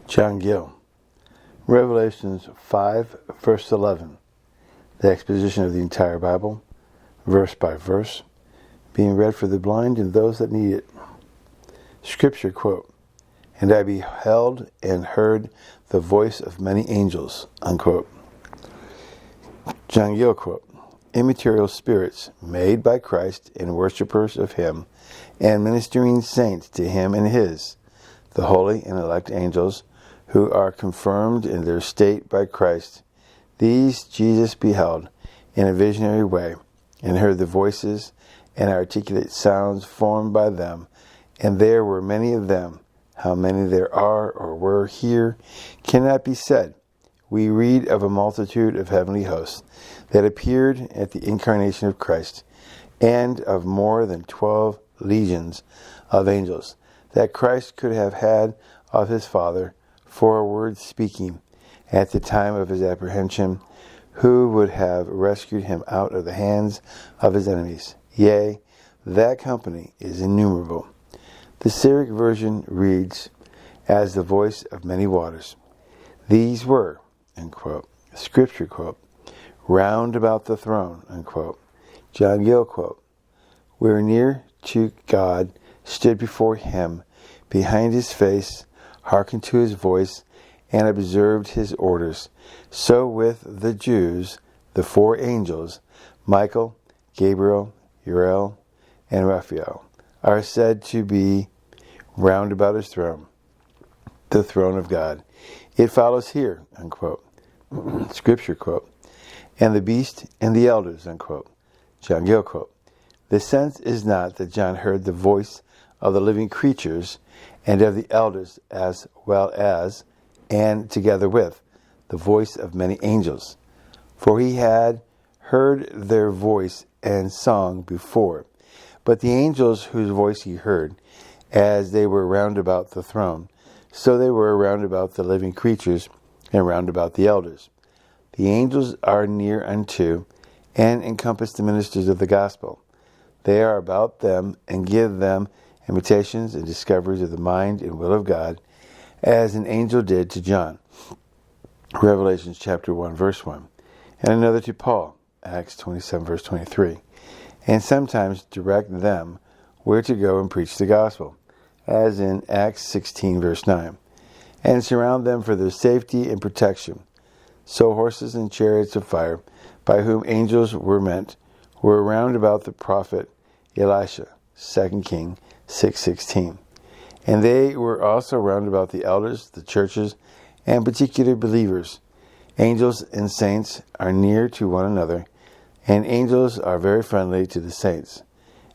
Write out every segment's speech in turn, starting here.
John Gill. Revelations 5, verse 11. The exposition of the entire Bible, verse by verse, being read for the blind and those that need it. Scripture quote, "And I beheld and heard the voice of many angels," unquote. John Gill quote, "Immaterial spirits made by Christ and worshippers of Him and ministering saints to Him and His, the holy and elect angels, who are confirmed in their state by Christ. These Jesus beheld in a visionary way, and heard the voices and articulate sounds formed by them, and there were many of them. How many there are or were here cannot be said. We read of a multitude of heavenly hosts that appeared at the incarnation of Christ, and of more than 12 legions of angels that Christ could have had of His Father for a word speaking at the time of His apprehension, who would have rescued Him out of the hands of His enemies. Yea, that company is innumerable." The Syriac version reads, "as the voice of many waters." These were, unquote, Scripture quote, "round about the throne," unquote. John Gill quote, "Where near to God stood before Him, behind His face, hearkened to His voice, and observed His orders. So with the Jews, the four angels, Michael, Gabriel, Uriel, and Raphael, are said to be round about His throne, the throne of God. It follows here," unquote. Scripture quote, "and the beast and the elders," unquote. John Gill quote, "The sense is not that John heard the voice of the living creatures and of the elders, as well as, and together with, the voice of many angels. For he had heard their voice and song before. But the angels whose voice he heard, as they were round about the throne, so they were round about the living creatures and round about the elders. The angels are near unto, and encompass the ministers of the gospel. They are about them, and give them imitations and discoveries of the mind and will of God, as an angel did to John." Revelation chapter 1, verse 1. And another to Paul, Acts 27, verse 23. And sometimes direct them where to go and preach the gospel, as in Acts 16, verse 9. And surround them for their safety and protection. So horses and chariots of fire, by whom angels were meant, were round about the prophet Elisha, 2 King 6:16. And they were also round about the elders, the churches, and particular believers. Angels and saints are near to one another, and angels are very friendly to the saints.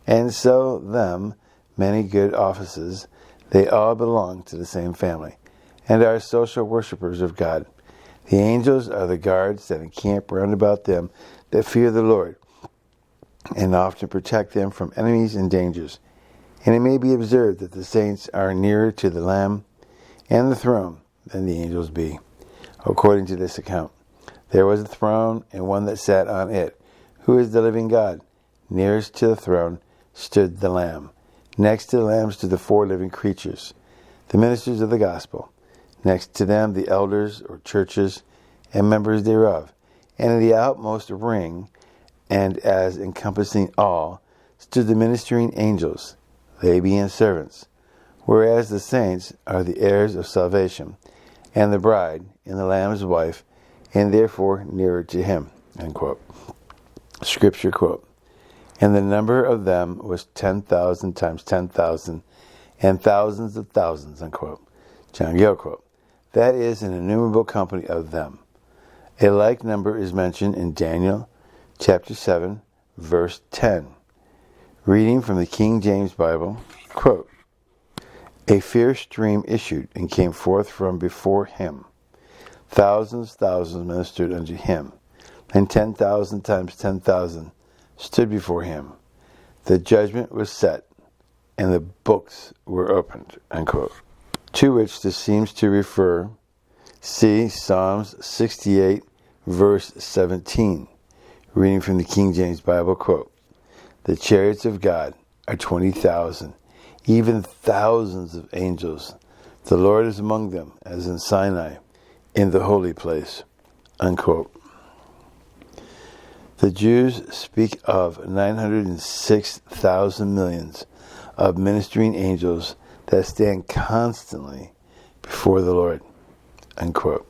And so them many good offices, they all belong to the same family, and are social worshippers of God. The angels are the guards that encamp round about them that fear the Lord, and often protect them from enemies and dangers. And it may be observed that the saints are nearer to the Lamb and the throne than the angels be. According to this account, there was a throne and one that sat on it, who is the living God. Nearest to the throne stood the Lamb. Next to the Lamb stood the four living creatures, the ministers of the gospel. Next to them the elders or churches and members thereof. And in the outmost ring, and as encompassing all, stood the ministering angels, they being servants, whereas the saints are the heirs of salvation, and the bride and the Lamb's wife, and therefore nearer to Him." Unquote. Scripture quote, "And the number of them was 10,000 times 10,000, and thousands of thousands," unquote. John Gill quote, "That is an innumerable company of them." A like number is mentioned in Daniel chapter 7, verse 10. Reading from the King James Bible, quote, "A fierce stream issued and came forth from before Him. Thousands ministered unto Him, and 10,000 times 10,000 stood before Him. The judgment was set, and the books were opened," unquote. To which this seems to refer, see Psalms 68, verse 17. Reading from the King James Bible, quote, "The chariots of God are 20,000, even thousands of angels The Lord is among them, as in Sinai, in the holy place. Unquote. The Jews speak of 906,000 millions of ministering angels that stand constantly before the Lord. Unquote.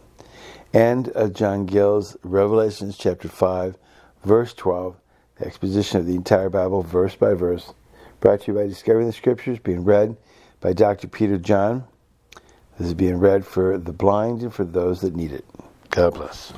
And of John Gill's Revelations chapter 5, verse 12, the exposition of the entire Bible, verse by verse, brought to you by Discovering the Scriptures, being read by Dr. Peter John. This is being read for the blind and for those that need it. God bless.